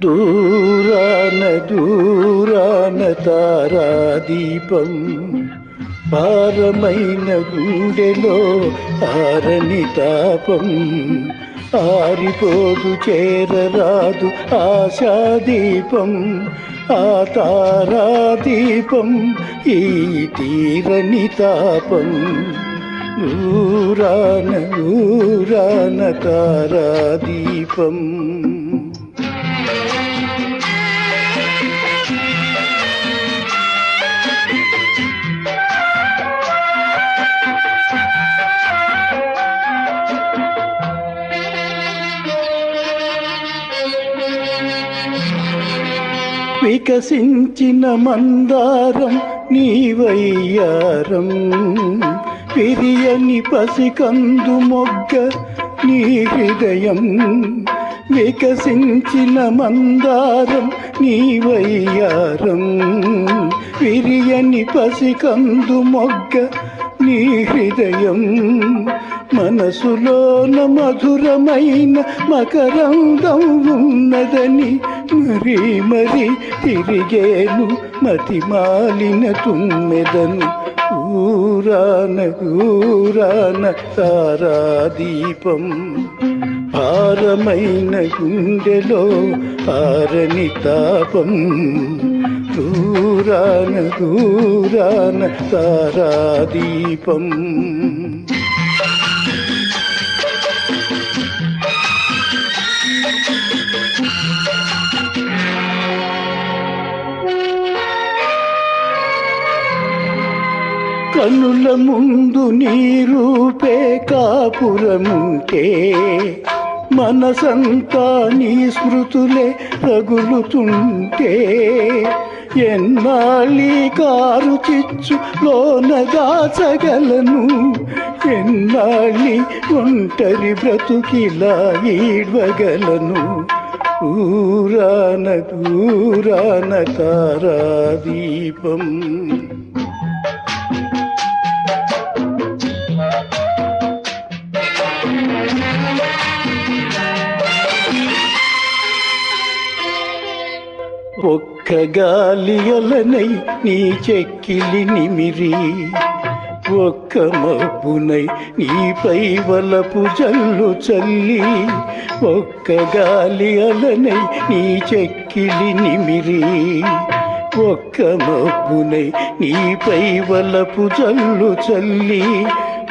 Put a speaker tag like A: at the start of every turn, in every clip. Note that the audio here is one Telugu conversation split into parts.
A: దూరాన దూరాన తారాదీపం భారమైన గుండెలో ఆరని తాపం ఆరిపోదు చేరరాదు ఆశాదీపం ఆ తారాదీపం ఈ తీరని తాపం దూరాన దూరాన తారాదీపం వికసించిన మందారం నీవయ్యారం విరియని పసికందు మొగ్గ నీ హృదయం వికసించిన మందారం నీవయ్యారం విరియని పసికందు మొగ్గ నీ హృదయం మనసులోన మధురమైన మకరందం ఉన్నదని మరి మరి తిరిగేను మతిమాలిన తుమ్మెదను ఊరాన ఊరాన తారాదీపం భారమైన గుండెలో ఆరని తాపం దూరాన దూరాన తారాదీపం కనుల ముందు నీ రూపే కాపురముంటే మనసంతా నీ స్మృతులే రగులుతుంటే ఎన్నాళ్ళీ కారు చిచ్చు లోన దాచగలను ఎన్నాళ్ళీ ఒంటరి బ్రతుకిలా ఈడ్వగలను ఊరాన దూరాన తారాదీపం ఒక్క గాలి అలనై నీ చెక్కిలి నిమిరి ఒక్క మబ్బునై నీపై వలపు జల్లు చల్లి ఒక్క గాలి అలనై నీ చెక్కిలి నిమిరి ఒక్క మబ్బునై నీపై వలపు జల్లు చల్లి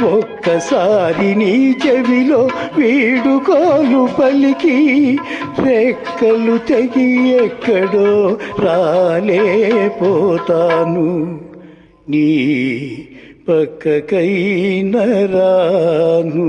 A: ఒక్కసారి నీ చెవిలో వీడుకోలు పలికి రెక్కలు తెగి ఎక్కడో రాలేపోతాను నీ పక్కకైన రాను.